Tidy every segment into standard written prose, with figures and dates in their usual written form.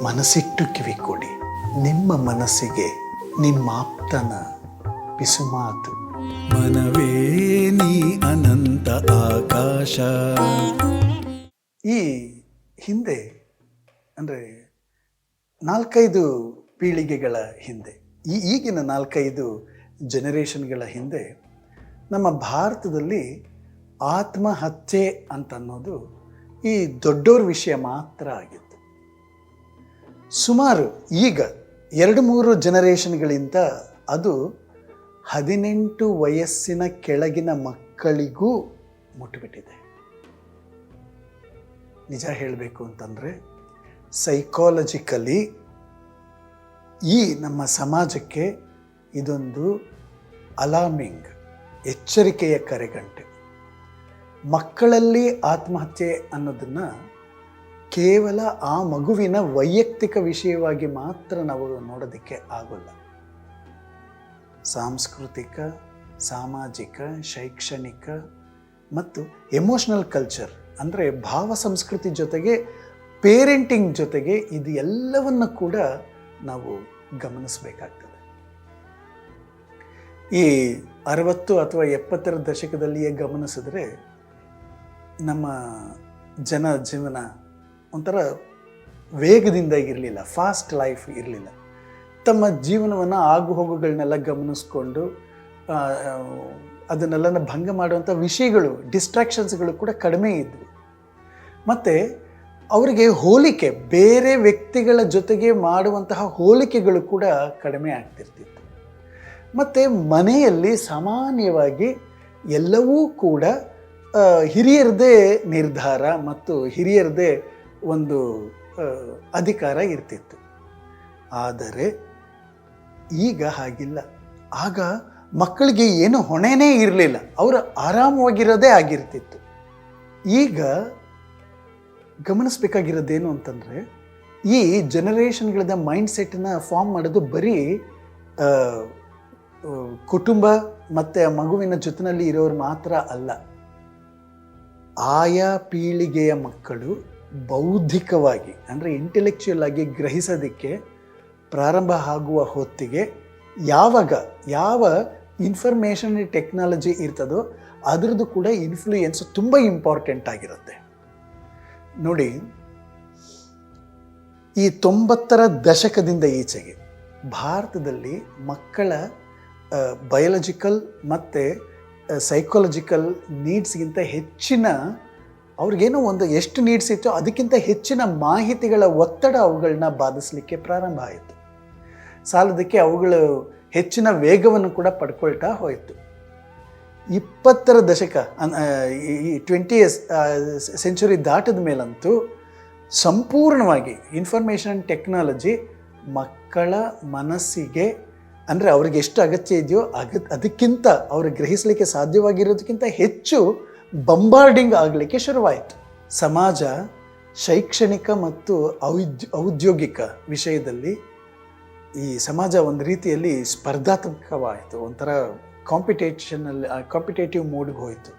ಮನಸ್ಸಿಟ್ಟು ಕಿವಿ ಕೊಡಿ, ನಿಮ್ಮ ಮನಸ್ಸಿಗೆ ನಿಮ್ಮಾಪ್ತನ ಪಿಸುಮಾತು. ಮನವೇ ನೀ ಅನಂತ ಆಕಾಶ. ಈ ಹಿಂದೆ ಅಂದರೆ 4-5 ಪೀಳಿಗೆಗಳ ಹಿಂದೆ, ಈಗಿನ 4-5 ಜನರೇಷನ್ಗಳ ಹಿಂದೆ ನಮ್ಮ ಭಾರತದಲ್ಲಿ ಆತ್ಮಹತ್ಯೆ ಅಂತನ್ನೋದು ಈ ದೊಡ್ಡೋರ ವಿಷಯ ಮಾತ್ರ ಆಗಿತ್ತು. ಸುಮಾರು ಈಗ 2-3 ಜನರೇಷನ್ಗಳಿಂದ ಅದು 18 ವಯಸ್ಸಿನ ಕೆಳಗಿನ ಮಕ್ಕಳಿಗೂ ಮುಟ್ಟಿಬಿಟ್ಟಿದೆ. ನಿಜ ಹೇಳಬೇಕು ಅಂತಂದರೆ ಸೈಕಾಲಜಿಕಲಿ ಈ ನಮ್ಮ ಸಮಾಜಕ್ಕೆ ಇದೊಂದು ಅಲಾರ್ಮಿಂಗ್, ಎಚ್ಚರಿಕೆಯ ಕರೆಗಂಟೆ. ಮಕ್ಕಳಲ್ಲಿ ಆತ್ಮಹತ್ಯೆ ಅನ್ನೋದನ್ನು ಕೇವಲ ಆ ಮಗುವಿನ ವೈಯಕ್ತಿಕ ವಿಷಯವಾಗಿ ಮಾತ್ರ ನಾವು ನೋಡೋದಕ್ಕೆ ಆಗೋಲ್ಲ. ಸಾಂಸ್ಕೃತಿಕ, ಸಾಮಾಜಿಕ, ಶೈಕ್ಷಣಿಕ ಮತ್ತು ಎಮೋಷನಲ್ ಕಲ್ಚರ್ ಅಂದರೆ ಭಾವ ಸಂಸ್ಕೃತಿ ಜೊತೆಗೆ ಪೇರೆಂಟಿಂಗ್ ಜೊತೆಗೆ ಇದು ಎಲ್ಲವನ್ನು ಕೂಡ ನಾವು ಗಮನಿಸಬೇಕಾಗ್ತದೆ. ಈ 60 ಅಥವಾ 70ರ ದಶಕದಲ್ಲಿಯೇ ಗಮನಿಸಿದ್ರೆ ನಮ್ಮ ಜೀವನ ಒಂಥರ ವೇಗದಿಂದ ಇರಲಿಲ್ಲ, ಫಾಸ್ಟ್ ಲೈಫ್ ಇರಲಿಲ್ಲ. ತಮ್ಮ ಜೀವನವನ್ನು ಆಗುಹೋಗುಗಳನ್ನೆಲ್ಲ ಗಮನಿಸ್ಕೊಂಡು ಅದನ್ನೆಲ್ಲ ಭಂಗ ಮಾಡುವಂಥ ವಿಷಯಗಳು, ಡಿಸ್ಟ್ರಾಕ್ಷನ್ಸ್ಗಳು ಕೂಡ ಕಡಿಮೆ ಇದ್ವು. ಮತ್ತು ಅವರಿಗೆ ಹೋಲಿಕೆ, ಬೇರೆ ವ್ಯಕ್ತಿಗಳ ಜೊತೆಗೆ ಮಾಡುವಂತಹ ಹೋಲಿಕೆಗಳು ಕೂಡ ಕಡಿಮೆ ಆಗ್ತಿರ್ತಿತ್ತು. ಮತ್ತು ಮನೆಯಲ್ಲಿ ಸಾಮಾನ್ಯವಾಗಿ ಎಲ್ಲವೂ ಕೂಡ ಹಿರಿಯರದೇ ನಿರ್ಧಾರ ಮತ್ತು ಹಿರಿಯರದೇ ಒಂದು ಅಧಿಕಾರ ಇರ್ತಿತ್ತು. ಆದರೆ ಈಗ ಹಾಗಿಲ್ಲ. ಆಗ ಮಕ್ಕಳಿಗೆ ಏನು ಹೊಣೆನೇ ಇರಲಿಲ್ಲ, ಅವರು ಆರಾಮವಾಗಿರೋದೇ ಆಗಿರ್ತಿತ್ತು. ಈಗ ಗಮನಿಸಬೇಕಾಗಿರೋದೇನು ಅಂತಂದರೆ, ಈ ಜನರೇಷನ್ಗಳದ ಮೈಂಡ್ಸೆಟ್ಟನ್ನ ಫಾರ್ಮ್ ಮಾಡೋದು ಬರೀ ಕುಟುಂಬ ಮತ್ತು ಮಗುವಿನ ಜೊತೆಯಲ್ಲಿ ಇರೋರು ಮಾತ್ರ ಅಲ್ಲ. ಆಯಾ ಪೀಳಿಗೆಯ ಮಕ್ಕಳು ಬೌದ್ಧಿಕವಾಗಿ ಅಂದರೆ ಇಂಟೆಲೆಕ್ಚುಯಲ್ ಆಗಿ ಗ್ರಹಿಸೋದಕ್ಕೆ ಪ್ರಾರಂಭ ಆಗುವ ಹೊತ್ತಿಗೆ ಯಾವ ಇನ್ಫಾರ್ಮೇಷನ್ ಟೆಕ್ನಾಲಜಿ ಇರ್ತದೋ ಅದರದ್ದು ಕೂಡ ಇನ್ಫ್ಲೂಯೆನ್ಸ್ ತುಂಬ ಇಂಪಾರ್ಟೆಂಟ್ ಆಗಿರುತ್ತೆ. ನೋಡಿ, ಈ 90ರ ದಶಕದಿಂದ ಈಚೆಗೆ ಭಾರತದಲ್ಲಿ ಮಕ್ಕಳ ಬಯೋಲಜಿಕಲ್ ಮತ್ತು ಸೈಕಾಲಜಿಕಲ್ ನೀಡ್ಸ್ಗಿಂತ ಹೆಚ್ಚಿನ, ಅವ್ರಿಗೇನೋ ಒಂದು ಎಷ್ಟು ನೀಡ್ಸ್ ಇತ್ತೋ ಅದಕ್ಕಿಂತ ಹೆಚ್ಚಿನ ಮಾಹಿತಿಗಳ ಒತ್ತಡ ಅವುಗಳನ್ನ ಬಾಧಿಸಲಿಕ್ಕೆ ಪ್ರಾರಂಭ ಆಯಿತು. ಸಾಲದಕ್ಕೆ ಅವುಗಳು ಹೆಚ್ಚಿನ ವೇಗವನ್ನು ಕೂಡ ಪಡ್ಕೊಳ್ತಾ ಹೋಯಿತು. 20ರ ದಶಕ, ಈ 20th ಸೆಂಚುರಿ ದಾಟಿದ ಮೇಲಂತೂ ಸಂಪೂರ್ಣವಾಗಿ ಇನ್ಫಾರ್ಮೇಷನ್ ಟೆಕ್ನಾಲಜಿ ಮಕ್ಕಳ ಮನಸ್ಸಿಗೆ ಅಂದರೆ ಅವ್ರಿಗೆ ಎಷ್ಟು ಅಗತ್ಯ ಇದೆಯೋ ಅದಕ್ಕಿಂತ ಅವ್ರಿಗೆ ಗ್ರಹಿಸಲಿಕ್ಕೆ ಸಾಧ್ಯವಾಗಿರೋದಕ್ಕಿಂತ ಹೆಚ್ಚು ಬಂಬಾರ್ಡಿಂಗ್ ಆಗಲಿಕ್ಕೆ ಶುರುವಾಯಿತು. ಸಮಾಜ ಶೈಕ್ಷಣಿಕ ಮತ್ತು ಔದ್ಯೋಗಿಕ ವಿಷಯದಲ್ಲಿ ಈ ಸಮಾಜ ಒಂದು ರೀತಿಯಲ್ಲಿ ಸ್ಪರ್ಧಾತ್ಮಕವಾಯಿತು, ಒಂಥರ ಕಾಂಪಿಟೇಟಿವ್ ಮೋಡ್ಗೆ ಹೋಯಿತು.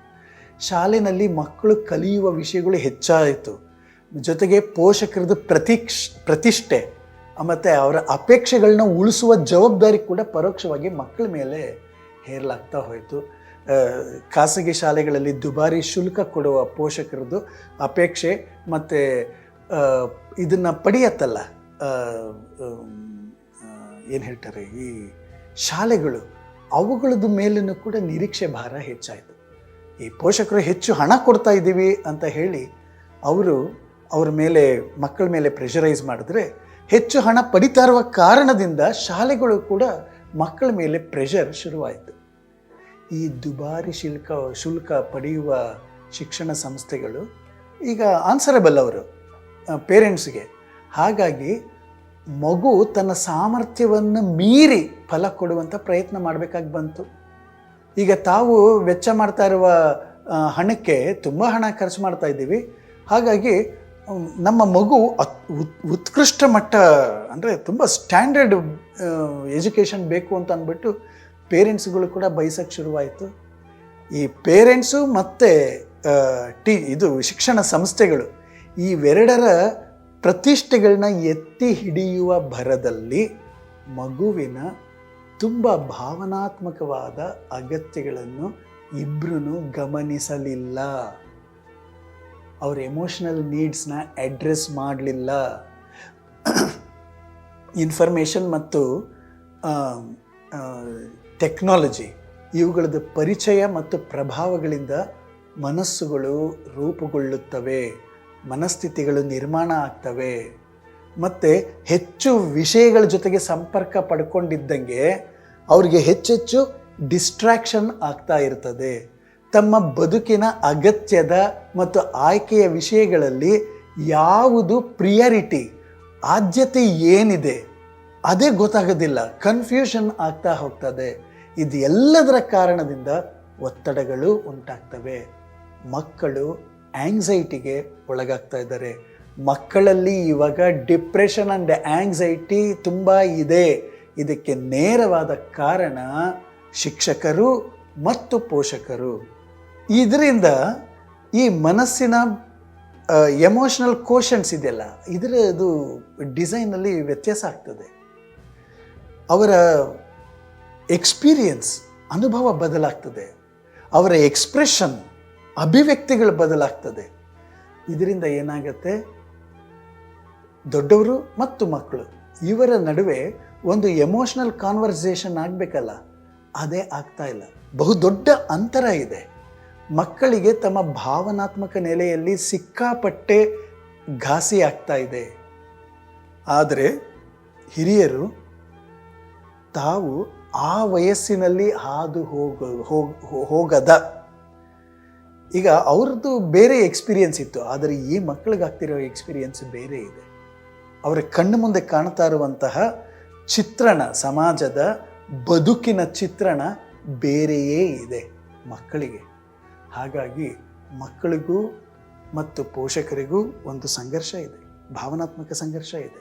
ಶಾಲೆಯಲ್ಲಿ ಮಕ್ಕಳು ಕಲಿಯುವ ವಿಷಯಗಳು ಹೆಚ್ಚಾಯಿತು. ಜೊತೆಗೆ ಪೋಷಕರದ್ದು ಪ್ರತಿಷ್ಠೆ ಮತ್ತು ಅವರ ಅಪೇಕ್ಷೆಗಳನ್ನ ಉಳಿಸುವ ಜವಾಬ್ದಾರಿ ಕೂಡ ಪರೋಕ್ಷವಾಗಿ ಮಕ್ಕಳ ಮೇಲೆ ಹೇರಲಾಗ್ತಾ ಹೋಯಿತು. ಖಾಸಗಿ ಶಾಲೆಗಳಲ್ಲಿ ದುಬಾರಿ ಶುಲ್ಕ ಕೊಡುವ ಪೋಷಕರದ್ದು ಅಪೇಕ್ಷೆ ಮತ್ತು ಇದನ್ನು ಪಡೆಯತ್ತಲ್ಲ, ಏನು ಹೇಳ್ತಾರೆ, ಈ ಶಾಲೆಗಳು ಅವುಗಳದ್ದು ಮೇಲೂ ಕೂಡ ನಿರೀಕ್ಷೆ ಭಾರ ಹೆಚ್ಚಾಯಿತು. ಈ ಪೋಷಕರು ಹೆಚ್ಚು ಹಣ ಕೊಡ್ತಾ ಇದ್ದೀವಿ ಅಂತ ಹೇಳಿ ಅವ್ರ ಮೇಲೆ ಮಕ್ಕಳ ಮೇಲೆ ಪ್ರೆಷರೈಸ್ ಮಾಡಿದ್ರೆ ಹೆಚ್ಚು ಹಣ ಪಡಿತಾ ಇರುವ ಕಾರಣದಿಂದ ಶಾಲೆಗಳು ಕೂಡ ಮಕ್ಕಳ ಮೇಲೆ ಪ್ರೆಷರ್ ಶುರುವಾಯಿತು. ಈ ದುಬಾರಿ ಶುಲ್ಕ ಪಡೆಯುವ ಶಿಕ್ಷಣ ಸಂಸ್ಥೆಗಳು ಈಗ ಆನ್ಸರಬಲ್ ಅವರು ಪೇರೆಂಟ್ಸ್ಗೆ. ಹಾಗಾಗಿ ಮಗು ತನ್ನ ಸಾಮರ್ಥ್ಯವನ್ನು ಮೀರಿ ಫಲ ಕೊಡುವಂಥ ಪ್ರಯತ್ನ ಮಾಡಬೇಕಾಗಿ ಬಂತು. ಈಗ ತಾವು ವೆಚ್ಚ ಮಾಡ್ತಾ ಇರುವ ಹಣಕ್ಕೆ ತುಂಬ ಹಣ ಖರ್ಚು ಮಾಡ್ತಾ ಇದ್ದೀವಿ. ಹಾಗಾಗಿ ನಮ್ಮ ಮಗು ಉತ್ಕೃಷ್ಟ ಮಟ್ಟ ಅಂದರೆ ತುಂಬ ಸ್ಟ್ಯಾಂಡರ್ಡ್ ಎಜುಕೇಷನ್ ಬೇಕು ಅಂತ ಅಂದ್ಬಿಟ್ಟು ಪೇರೆಂಟ್ಸ್ಗಳು ಕೂಡ ಬಯಸೋಕ್ಕೆ ಶುರುವಾಯಿತು. ಈ ಪೇರೆಂಟ್ಸು ಮತ್ತು ಇದು ಶಿಕ್ಷಣ ಸಂಸ್ಥೆಗಳು ಇವೆರಡರ ಪ್ರತಿಷ್ಠೆಗಳನ್ನ ಎತ್ತಿ ಹಿಡಿಯುವ ಭರದಲ್ಲಿ ಮಗುವಿನ ತುಂಬ ಭಾವನಾತ್ಮಕವಾದ ಅಗತ್ಯಗಳನ್ನು ಇಬ್ಬರೂ ಗಮನಿಸಲಿಲ್ಲ. ಅವ್ರ ಎಮೋಷನಲ್ ನೀಡ್ಸ್ನ ಅಡ್ರೆಸ್ ಮಾಡಲಿಲ್ಲ. ಇನ್ಫಾರ್ಮೇಷನ್ ಮತ್ತು ಟೆಕ್ನಾಲಜಿ ಇವುಗಳದ್ದು ಪರಿಚಯ ಮತ್ತು ಪ್ರಭಾವಗಳಿಂದ ಮನಸ್ಸುಗಳು ರೂಪುಗೊಳ್ಳುತ್ತವೆ, ಮನಸ್ಥಿತಿಗಳು ನಿರ್ಮಾಣ ಆಗ್ತವೆ. ಮತ್ತು ಹೆಚ್ಚು ವಿಷಯಗಳ ಜೊತೆಗೆ ಸಂಪರ್ಕ ಪಡ್ಕೊಂಡಿದ್ದಂಗೆ ಅವ್ರಿಗೆ ಹೆಚ್ಚೆಚ್ಚು ಡಿಸ್ಟ್ರಾಕ್ಷನ್ ಆಗ್ತಾ ಇರ್ತದೆ. ತಮ್ಮ ಬದುಕಿನ ಅಗತ್ಯದ ಮತ್ತು ಆಯ್ಕೆಯ ವಿಷಯಗಳಲ್ಲಿ ಯಾವುದು ಪ್ರಿಯಾರಿಟಿ, ಆದ್ಯತೆ ಏನಿದೆ ಅದೇ ಗೊತ್ತಾಗೋದಿಲ್ಲ, ಕನ್ಫ್ಯೂಷನ್ ಆಗ್ತಾ ಹೋಗ್ತದೆ. ಇದು ಎಲ್ಲದರ ಕಾರಣದಿಂದ ಒತ್ತಡಗಳು ಉಂಟಾಗ್ತವೆ. ಮಕ್ಕಳು ಆಂಗ್ಸೈಟಿಗೆ ಒಳಗಾಗ್ತಾ ಇದ್ದಾರೆ. ಮಕ್ಕಳಲ್ಲಿ ಇವಾಗ ಡಿಪ್ರೆಷನ್ ಆ್ಯಂಡ್ ಆಂಗ್ಸೈಟಿ ತುಂಬ ಇದೆ. ಇದಕ್ಕೆ ನೇರವಾದ ಕಾರಣ ಶಿಕ್ಷಕರು ಮತ್ತು ಪೋಷಕರು. ಇದರಿಂದ ಈ ಮನಸ್ಸಿನ ಎಮೋಷನಲ್ ಕೋಶನ್ಸ್ ಇದೆಯಲ್ಲ, ಇದರದು ಡಿಸೈನಲ್ಲಿ ವ್ಯತ್ಯಾಸ ಆಗ್ತದೆ. ಅವರ ಎಕ್ಸ್ಪೀರಿಯನ್ಸ್, ಅನುಭವ ಬದಲಾಗ್ತದೆ. ಅವರ ಎಕ್ಸ್ಪ್ರೆಷನ್, ಅಭಿವ್ಯಕ್ತಿಗಳು ಬದಲಾಗ್ತದೆ. ಇದರಿಂದ ಏನಾಗುತ್ತೆ, ದೊಡ್ಡವರು ಮತ್ತು ಮಕ್ಕಳು ಇವರ ನಡುವೆ ಒಂದು ಎಮೋಷನಲ್ ಕಾನ್ವರ್ಸೇಷನ್ ಆಗಬೇಕಲ್ಲ, ಅದೇ ಆಗ್ತಾ ಇಲ್ಲ. ಬಹುದೊಡ್ಡ ಅಂತರ ಇದೆ. ಮಕ್ಕಳಿಗೆ ತಮ್ಮ ಭಾವನಾತ್ಮಕ ನೆಲೆಯಲ್ಲಿ ಸಿಕ್ಕಾಪಟ್ಟೆ ಘಾಸಿ ಆಗ್ತಾ ಇದೆ. ಆದರೆ ಹಿರಿಯರು ತಾವು ಆ ವಯಸ್ಸಿನಲ್ಲಿ ಹಾದು ಹೋಗದ, ಈಗ ಅವ್ರದ್ದು ಬೇರೆ ಎಕ್ಸ್ಪೀರಿಯನ್ಸ್ ಇತ್ತು, ಆದರೆ ಈ ಮಕ್ಕಳಿಗಾಗ್ತಿರೋ ಎಕ್ಸ್ಪೀರಿಯನ್ಸ್ ಬೇರೆ ಇದೆ. ಅವರ ಕಣ್ಣು ಮುಂದೆ ಕಾಣ್ತಾ ಇರುವಂತಹ ಚಿತ್ರಣ, ಸಮಾಜದ ಬದುಕಿನ ಚಿತ್ರಣ ಬೇರೆಯೇ ಇದೆ ಮಕ್ಕಳಿಗೆ. ಹಾಗಾಗಿ ಮಕ್ಕಳಿಗೂ ಮತ್ತು ಪೋಷಕರಿಗೂ ಒಂದು ಸಂಘರ್ಷ ಇದೆ, ಭಾವನಾತ್ಮಕ ಸಂಘರ್ಷ ಇದೆ.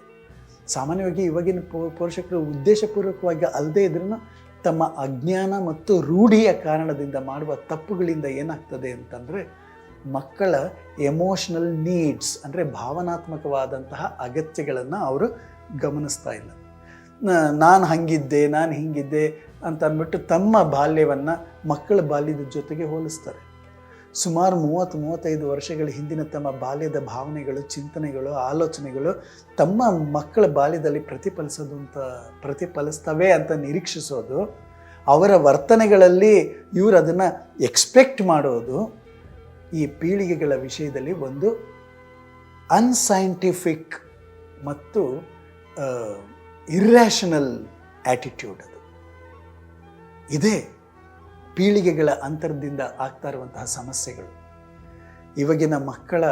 ಸಾಮಾನ್ಯವಾಗಿ ಇವಾಗಿನ ಪೋಷಕರು ಉದ್ದೇಶಪೂರ್ವಕವಾಗಿ ಅಲ್ಲದೆ ಇದ್ರೂ ತಮ್ಮ ಅಜ್ಞಾನ ಮತ್ತು ರೂಢಿಯ ಕಾರಣದಿಂದ ಮಾಡುವ ತಪ್ಪುಗಳಿಂದ ಏನಾಗ್ತದೆ ಅಂತಂದರೆ, ಮಕ್ಕಳ ಎಮೋಷನಲ್ ನೀಡ್ಸ್ ಅಂದರೆ ಭಾವನಾತ್ಮಕವಾದಂತಹ ಅಗತ್ಯಗಳನ್ನು ಅವರು ಗಮನಿಸ್ತಾ ಇಲ್ಲ. ನಾನು ಹಂಗಿದ್ದೆ, ನಾನು ಹಿಂಗಿದ್ದೆ ಅಂತ ಅಂದ್ಬಿಟ್ಟು ತಮ್ಮ ಬಾಲ್ಯವನ್ನು ಮಕ್ಕಳ ಬಾಲ್ಯದ ಜೊತೆಗೆ ಹೋಲಿಸ್ತಾರೆ. ಸುಮಾರು 30-35 ವರ್ಷಗಳ ಹಿಂದಿನ ತಮ್ಮ ಬಾಲ್ಯದ ಭಾವನೆಗಳು, ಚಿಂತನೆಗಳು, ಆಲೋಚನೆಗಳು ತಮ್ಮ ಮಕ್ಕಳ ಬಾಲ್ಯದಲ್ಲಿ ಪ್ರತಿಫಲಿಸ್ತವೆ ಅಂತ ನಿರೀಕ್ಷಿಸೋದು, ಅವರ ವರ್ತನೆಗಳಲ್ಲಿ ಇವರು ಅದನ್ನು ಎಕ್ಸ್ಪೆಕ್ಟ್ ಮಾಡೋದು ಈ ಪೀಳಿಗೆಗಳ ವಿಷಯದಲ್ಲಿ ಒಂದು ಅನ್ಸೈಂಟಿಫಿಕ್ ಮತ್ತು ಇರ್ರ್ಯಾಷನಲ್ ಆ್ಯಟಿಟ್ಯೂಡ್. ಅದು ಇದೇ ಪೀಳಿಗೆಗಳ ಅಂತರದಿಂದ ಆಗ್ತಾ ಇರುವಂತಹ ಸಮಸ್ಯೆಗಳು. ಇವಾಗಿನ ಮಕ್ಕಳ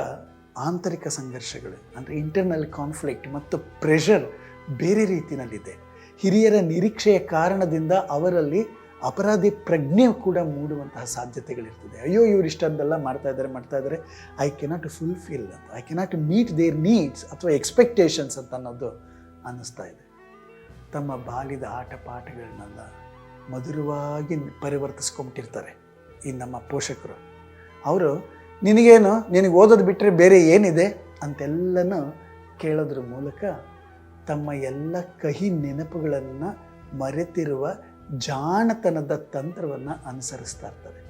ಆಂತರಿಕ ಸಂಘರ್ಷಗಳು ಅಂದರೆ ಇಂಟರ್ನಲ್ ಕಾನ್ಫ್ಲಿಕ್ಟ್ ಮತ್ತು ಪ್ರೆಷರ್ ಬೇರೆ ರೀತಿಯಲ್ಲಿದೆ. ಹಿರಿಯರ ನಿರೀಕ್ಷೆಯ ಕಾರಣದಿಂದ ಅವರಲ್ಲಿ ಅಪರಾಧಿ ಪ್ರಜ್ಞೆ ಕೂಡ ಮೂಡುವಂತಹ ಸಾಧ್ಯತೆಗಳಿರ್ತದೆ. ಅಯ್ಯೋ, ಇವರು ಇಷ್ಟೊಂದೆಲ್ಲ ಮಾಡ್ತಾ ಇದ್ದಾರೆ, ಐ ಕೆನಾಟ್ ಫುಲ್ಫಿಲ್ ಅಂತ, I cannot meet there needs ಅಥವಾ ಎಕ್ಸ್ಪೆಕ್ಟೇಷನ್ಸ್ ಅಂತ ಅನ್ನೋದು ಅನ್ನಿಸ್ತಾ ಇದೆ. ತಮ್ಮ ಬಾಲ್ಯದ ಆಟ ಪಾಠಗಳನ್ನೆಲ್ಲ ಮಧುರವಾಗಿ ಪರಿವರ್ತಿಸ್ಕೊಂಬಿಟ್ಟಿರ್ತಾರೆ ಈ ನಮ್ಮ ಪೋಷಕರು. ಅವರು ನಿನಗೆ ಓದೋದು ಬಿಟ್ಟರೆ ಬೇರೆ ಏನಿದೆ ಅಂತೆಲ್ಲನೂ ಕೇಳೋದ್ರ ಮೂಲಕ ತಮ್ಮ ಎಲ್ಲ ಕಹಿ ನೆನಪುಗಳನ್ನು ಮರೆತಿರುವ ಜಾಣತನದ ತಂತ್ರವನ್ನು ಅನುಸರಿಸ್ತಾ ಇರ್ತಾರೆ.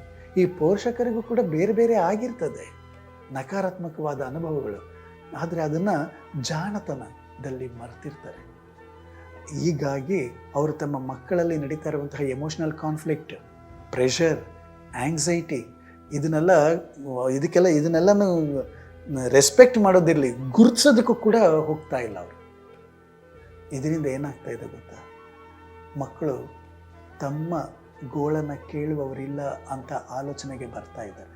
ಈ ಪೋಷಕರಿಗೂ ಕೂಡ ಬೇರೆ ಬೇರೆ ಆಗಿರ್ತದೆ ನಕಾರಾತ್ಮಕವಾದ ಅನುಭವಗಳು, ಆದರೆ ಅದನ್ನು ಜಾಣತನದಲ್ಲಿ ಮರೆತಿರ್ತಾರೆ. ಹೀಗಾಗಿ ಅವರು ತಮ್ಮ ಮಕ್ಕಳಲ್ಲಿ ನಡೀತಾ ಇರುವಂತಹ ಎಮೋಷನಲ್ ಕಾನ್ಫ್ಲಿಕ್ಟ್, ಪ್ರೆಷರ್, ಆಂಗ್ಸೈಟಿ ಇದನ್ನೆಲ್ಲನೂ ರೆಸ್ಪೆಕ್ಟ್ ಮಾಡೋದಿರಲಿ, ಗುರುತಿಸೋದಕ್ಕೂ ಕೂಡ ಹೋಗ್ತಾ ಇಲ್ಲ ಅವರು. ಇದರಿಂದ ಏನಾಗ್ತಾ ಇದೆ ಗೊತ್ತಾ, ಮಕ್ಕಳು ತಮ್ಮ ಗೋಳನ್ನು ಕೇಳುವವರಿಲ್ಲ ಅಂತ ಆಲೋಚನೆಗೆ ಬರ್ತಾ ಇದ್ದಾರೆ.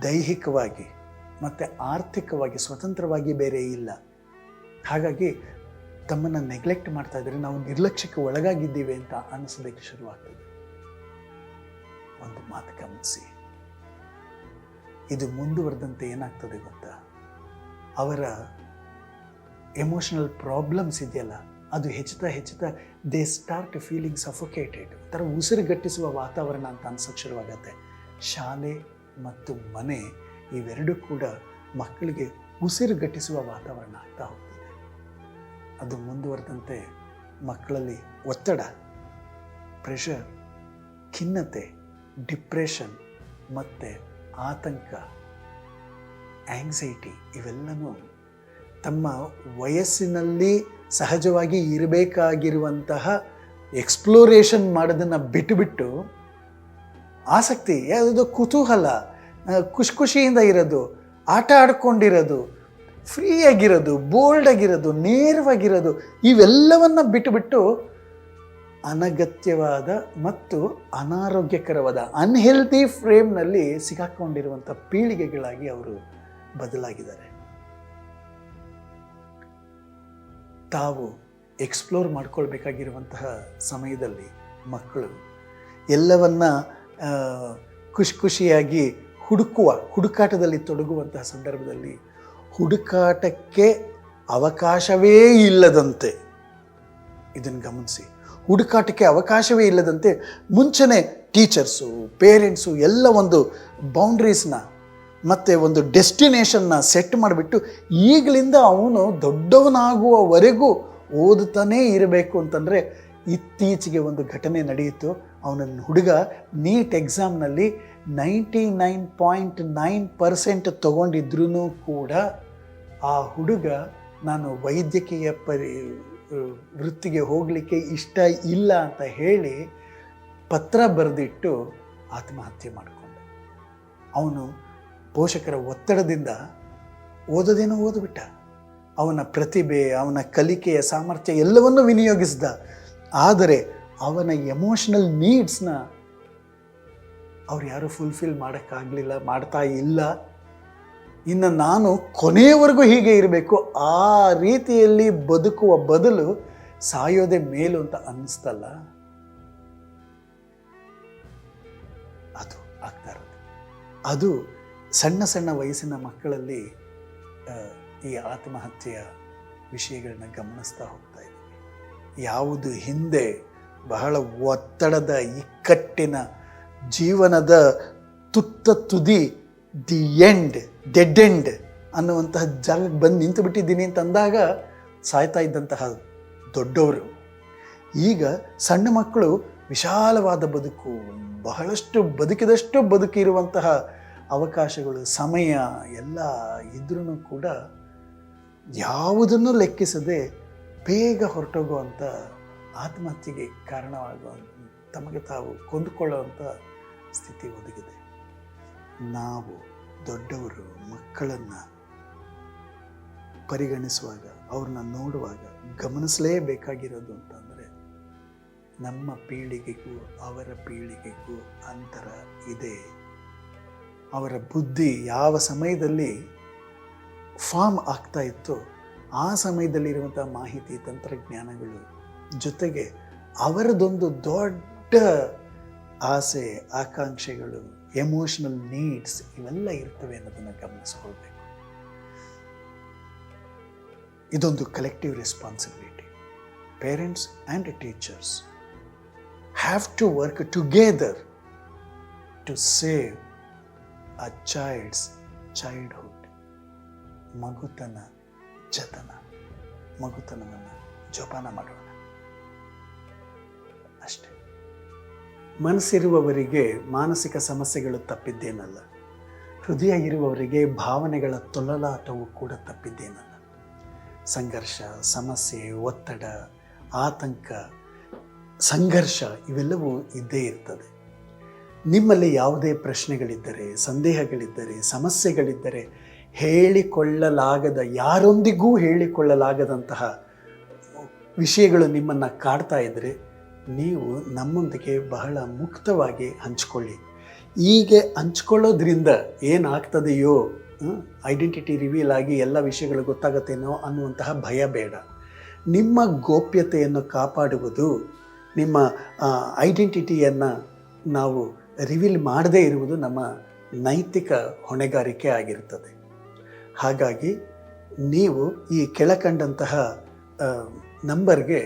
ದೈಹಿಕವಾಗಿ ಮತ್ತು ಆರ್ಥಿಕವಾಗಿ ಸ್ವತಂತ್ರವಾಗಿ ಬೇರೆ ಇಲ್ಲ. ಹಾಗಾಗಿ ತಮ್ಮನ್ನು ನೆಗ್ಲೆಕ್ಟ್ ಮಾಡ್ತಾ ಇದ್ದಾರೆ, ನಾವು ನಿರ್ಲಕ್ಷ್ಯಕ್ಕೆ ಒಳಗಾಗಿದ್ದೀವಿ ಅಂತ ಅನಿಸೋದಕ್ಕೆ ಶುರುವಾಗ್ತದೆ. ಒಂದು ಮಾತು ಗಮನಿಸಿ, ಇದು ಮುಂದುವರೆದಂತೆ ಏನಾಗ್ತದೆ ಗೊತ್ತಾ, ಅವರ ಎಮೋಷನಲ್ ಪ್ರಾಬ್ಲಮ್ಸ್ ಇದೆಯಲ್ಲ ಅದು ಹೆಚ್ಚುತ್ತಾ ದೇ ಸ್ಟಾರ್ಟ್ ಫೀಲಿಂಗ್ ಸಫೋಕೇಟೆಡ್, ಒಂಥರ ಉಸಿರುಗಟ್ಟಿಸುವ ವಾತಾವರಣ ಅಂತ ಅನ್ಸೋಕ್ಕೆ ಶುರುವಾಗತ್ತೆ. ಶಾಲೆ ಮತ್ತು ಮನೆ ಇವೆರಡೂ ಕೂಡ ಮಕ್ಕಳಿಗೆ ಉಸಿರುಗಟ್ಟಿಸುವ ವಾತಾವರಣ ಆಗ್ತಾ ಹೋಗ್ತದೆ. ಅದು ಮುಂದುವರೆದಂತೆ ಮಕ್ಕಳಲ್ಲಿ ಒತ್ತಡ, ಪ್ರೆಷರ್, ಖಿನ್ನತೆ, ಡಿಪ್ರೆಷನ್ ಮತ್ತು ಆತಂಕ, ಆಂಗ್ಸೈಟಿ ಇವೆಲ್ಲನೂ ತಮ್ಮ ವಯಸ್ಸಿನಲ್ಲಿ ಸಹಜವಾಗಿ ಇರಬೇಕಾಗಿರುವಂತಹ ಎಕ್ಸ್ಪ್ಲೋರೇಷನ್ ಮಾಡೋದನ್ನು ಬಿಟ್ಟುಬಿಟ್ಟು ಆಸಕ್ತಿ, ಯಾವುದೋ ಕುತೂಹಲ, ಖುಷಿಯಿಂದ ಇರೋದು, ಆಟ ಆಡ್ಕೊಂಡಿರೋದು, ಫ್ರೀಯಾಗಿರೋದು, ಬೋಲ್ಡಾಗಿರೋದು, ನೇರವಾಗಿರೋದು ಇವೆಲ್ಲವನ್ನು ಬಿಟ್ಟುಬಿಟ್ಟು ಅನಗತ್ಯವಾದ ಮತ್ತು ಅನಾರೋಗ್ಯಕರವಾದ ಅನ್ಹೆಲ್ತಿ ಫ್ರೇಮ್ನಲ್ಲಿ ಸಿಗಾಕೊಂಡಿರುವಂಥ ಪೀಳಿಗೆಗಳಾಗಿ ಅವರು ಬದಲಾಗಿದ್ದಾರೆ. ತಾವು ಎಕ್ಸ್ಪ್ಲೋರ್ ಮಾಡ್ಕೊಳ್ಬೇಕಾಗಿರುವಂತಹ ಸಮಯದಲ್ಲಿ ಮಕ್ಕಳು ಎಲ್ಲವನ್ನ ಖುಷಿಯಾಗಿ ಹುಡುಕಾಟದಲ್ಲಿ ತೊಡಗುವಂತಹ ಸಂದರ್ಭದಲ್ಲಿ ಹುಡುಕಾಟಕ್ಕೆ ಅವಕಾಶವೇ ಇಲ್ಲದಂತೆ, ಇದನ್ನು ಗಮನಿಸಿ, ಹುಡುಕಾಟಕ್ಕೆ ಅವಕಾಶವೇ ಇಲ್ಲದಂತೆ ಮುಂಚೆನೇ ಟೀಚರ್ಸು, ಪೇರೆಂಟ್ಸು ಎಲ್ಲ ಒಂದು ಬೌಂಡ್ರೀಸ್ನ ಮತ್ತು ಒಂದು ಡೆಸ್ಟಿನೇಷನ್ನ ಸೆಟ್ ಮಾಡಿಬಿಟ್ಟು ಈಗಲಿಂದ ಅವನು ದೊಡ್ಡವನಾಗುವವರೆಗೂ ಓದುತ್ತಾನೇ ಇರಬೇಕು ಅಂತಂದರೆ, ಇತ್ತೀಚೆಗೆ ಒಂದು ಘಟನೆ ನಡೆಯಿತು. ಅವನನ್ನು ಹುಡುಗ ನೀಟ್ ಎಕ್ಸಾಮ್ನಲ್ಲಿ 99.9% ತೊಗೊಂಡಿದ್ರೂ ಕೂಡ ಆ ಹುಡುಗ ನಾನು ವೈದ್ಯಕೀಯ ವೃತ್ತಿಗೆ ಹೋಗಲಿಕ್ಕೆ ಇಷ್ಟ ಇಲ್ಲ ಅಂತ ಹೇಳಿ ಪತ್ರ ಬರೆದಿಟ್ಟು ಆತ್ಮಹತ್ಯೆ ಮಾಡಿಕೊಂಡ. ಅವನು ಪೋಷಕರ ಒತ್ತಡದಿಂದ ಓದೋದೇನೋ ಓದ್ಬಿಟ್ಟ. ಅವನ ಪ್ರತಿಭೆ, ಅವನ ಕಲಿಕೆಯ ಸಾಮರ್ಥ್ಯ ಎಲ್ಲವನ್ನೂ ವಿನಿಯೋಗಿಸಿದ. ಆದರೆ ಅವನ ಎಮೋಷನಲ್ ನೀಡ್ಸ್ನ ಅವ್ರು ಯಾರೂ ಫುಲ್ಫಿಲ್ ಮಾಡ್ತಾ ಇಲ್ಲ. ಇನ್ನು ನಾನು ಕೊನೆಯವರೆಗೂ ಹೀಗೆ ಇರಬೇಕು, ಆ ರೀತಿಯಲ್ಲಿ ಬದುಕುವ ಬದಲು ಸಾಯೋದೇ ಮೇಲು ಅಂತ ಅನ್ನಿಸ್ತಲ್ಲ, ಅದು ಆಗ್ತಾ ಇರೋದು. ಅದು ಸಣ್ಣ ಸಣ್ಣ ವಯಸ್ಸಿನ ಮಕ್ಕಳಲ್ಲಿ ಈ ಆತ್ಮಹತ್ಯೆಯ ವಿಷಯಗಳನ್ನ ಗಮನಿಸ್ತಾ ಹೋಗ್ತಾ ಇದ್ದೀವಿ. ಯಾವುದು ಹಿಂದೆ ಬಹಳ ಒತ್ತಡದ ಇಕ್ಕಟ್ಟಿನ ಜೀವನದ ತುದಿ, ದಿ ಎಂಡ್, ಡೆಡ್ ಎಂಡ್ ಅನ್ನುವಂತಹ ಜಾಗಕ್ಕೆ ಬಂದು ನಿಂತು ಬಿಟ್ಟಿದ್ದೀನಿ ಅಂತಂದಾಗ ಸಾಯ್ತಾ ಇದ್ದಂತಹ ದೊಡ್ಡವರು ಈಗ ಸಣ್ಣ ಮಕ್ಕಳು ವಿಶಾಲವಾದ ಬದುಕು, ಬಹಳಷ್ಟು ಬದುಕಿದಷ್ಟು ಬದುಕಿರುವಂತಹ ಅವಕಾಶಗಳು, ಸಮಯ ಎಲ್ಲ ಇದ್ರೂ ಕೂಡ ಯಾವುದನ್ನು ಲೆಕ್ಕಿಸದೆ ಬೇಗ ಹೊರಟೋಗುವಂಥ ಆತ್ಮಹತ್ಯೆಗೆ ಕಾರಣವಾಗುವ, ತಮಗೆ ತಾವು ಕೊಂದುಕೊಳ್ಳುವಂಥ ಸ್ಥಿತಿ ಒದಗಿದೆ. ನಾವು ದೊಡ್ಡವರು ಮಕ್ಕಳನ್ನು ಪರಿಗಣಿಸುವಾಗ, ಅವ್ರನ್ನ ನೋಡುವಾಗ ಗಮನಿಸಲೇಬೇಕಾಗಿರೋದು ಅಂತಂದರೆ, ನಮ್ಮ ಪೀಳಿಗೆಗೂ ಅವರ ಪೀಳಿಗೆಗೂ ಅಂತರ ಇದೆ. ಅವರ ಬುದ್ಧಿ ಯಾವ ಸಮಯದಲ್ಲಿ ಫಾರ್ಮ್ ಆಗ್ತಾ ಇತ್ತೋ ಆ ಸಮಯದಲ್ಲಿರುವಂಥ ಮಾಹಿತಿ, ತಂತ್ರಜ್ಞಾನಗಳು ಜೊತೆಗೆ ಅವರದೊಂದು ದೊಡ್ಡ ಆಸೆ, ಆಕಾಂಕ್ಷೆಗಳು, ಎಮೋಷನಲ್ ನೀಡ್ಸ್ ಇವೆಲ್ಲ ಇರ್ತವೆ ಅನ್ನೋದನ್ನು ಗಮನಿಸ್ಕೊಳ್ಬೇಕು. ಇದೊಂದು collective responsibility. Parents and teachers have to work together to save a child's childhood. ಮಗುತನ ಜತನ, ಮಗುತನವನ್ನು ಜೋಪಾನ ಮಾಡೋಣ ಅಷ್ಟೇ. ಮನಸ್ಸಿರುವವರಿಗೆ ಮಾನಸಿಕ ಸಮಸ್ಯೆಗಳು ತಪ್ಪಿದ್ದೇನಲ್ಲ, ಹೃದಯ ಇರುವವರಿಗೆ ಭಾವನೆಗಳ ತೊಳಲಾಟವು ಕೂಡ ತಪ್ಪಿದ್ದೇನಲ್ಲ. ಸಂಘರ್ಷ, ಸಮಸ್ಯೆ, ಒತ್ತಡ, ಆತಂಕ, ಸಂಘರ್ಷ ಇವೆಲ್ಲವೂ ಇದ್ದೇ ಇರ್ತದೆ. ನಿಮ್ಮಲ್ಲಿ ಯಾವುದೇ ಪ್ರಶ್ನೆಗಳಿದ್ದರೆ, ಸಂದೇಹಗಳಿದ್ದರೆ, ಸಮಸ್ಯೆಗಳಿದ್ದರೆ, ಹೇಳಿಕೊಳ್ಳಲಾಗದ, ಯಾರೊಂದಿಗೂ ಹೇಳಿಕೊಳ್ಳಲಾಗದಂತಹ ವಿಷಯಗಳು ನಿಮ್ಮನ್ನು ಕಾಡ್ತಾ ಇದ್ದರೆ ನೀವು ನಮ್ಮೊಂದಿಗೆ ಬಹಳ ಮುಕ್ತವಾಗಿ ಹಂಚ್ಕೊಳ್ಳಿ. ಹೀಗೆ ಹಂಚ್ಕೊಳ್ಳೋದ್ರಿಂದ ಏನಾಗ್ತದೆಯೋ, ಐಡೆಂಟಿಟಿ ರಿವೀಲ್ ಆಗಿ ಎಲ್ಲ ವಿಷಯಗಳು ಗೊತ್ತಾಗತ್ತೇನೋ ಅನ್ನುವಂತಹ ಭಯ ಬೇಡ. ನಿಮ್ಮ ಗೋಪ್ಯತೆಯನ್ನು ಕಾಪಾಡುವುದು, ನಿಮ್ಮ ಐಡೆಂಟಿಟಿಯನ್ನು ನಾವು ರಿವೀಲ್ ಮಾಡದೇ ಇರುವುದು ನಮ್ಮ ನೈತಿಕ ಹೊಣೆಗಾರಿಕೆ ಆಗಿರ್ತದೆ. ಹಾಗಾಗಿ ನೀವು ಈ ಕೆಳಕಂಡಂತಹ ನಂಬರ್ಗೆ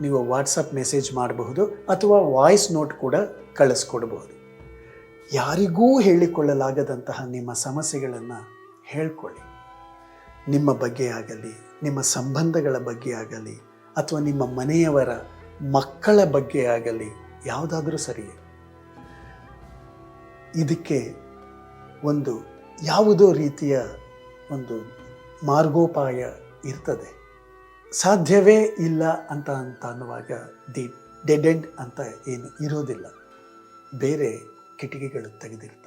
ನೀವು ವಾಟ್ಸಪ್ ಮೆಸೇಜ್ ಮಾಡಬಹುದು ಅಥವಾ ವಾಯ್ಸ್ ನೋಟ್ ಕೂಡ ಕಳಿಸ್ಕೊಡ್ಬಹುದು. ಯಾರಿಗೂ ಹೇಳಿಕೊಳ್ಳಲಾಗದಂತಹ ನಿಮ್ಮ ಸಮಸ್ಯೆಗಳನ್ನು ಹೇಳ್ಕೊಳ್ಳಿ. ನಿಮ್ಮ ಬಗ್ಗೆ ಆಗಲಿ, ನಿಮ್ಮ ಸಂಬಂಧಗಳ ಬಗ್ಗೆ ಆಗಲಿ, ಅಥವಾ ನಿಮ್ಮ ಮನೆಯವರ ಮಕ್ಕಳ ಬಗ್ಗೆ ಆಗಲಿ, ಯಾವುದಾದ್ರೂ ಸರಿಯೇ, ಇದಕ್ಕೆ ಒಂದು ಯಾವುದೋ ರೀತಿಯ ಒಂದು ಮಾರ್ಗೋಪಾಯ ಇರ್ತದೆ. ಸಾಧ್ಯವೇ ಇಲ್ಲ ಅಂತ ಅನ್ನುವಾಗ ಡೆಡ್ ಎಂಡ್ ಅಂತ ಏನು ಇರೋದಿಲ್ಲ, ಬೇರೆ ಕಿಟಕಿಗಳು ತೆಗೆದಿರ್ತವೆ.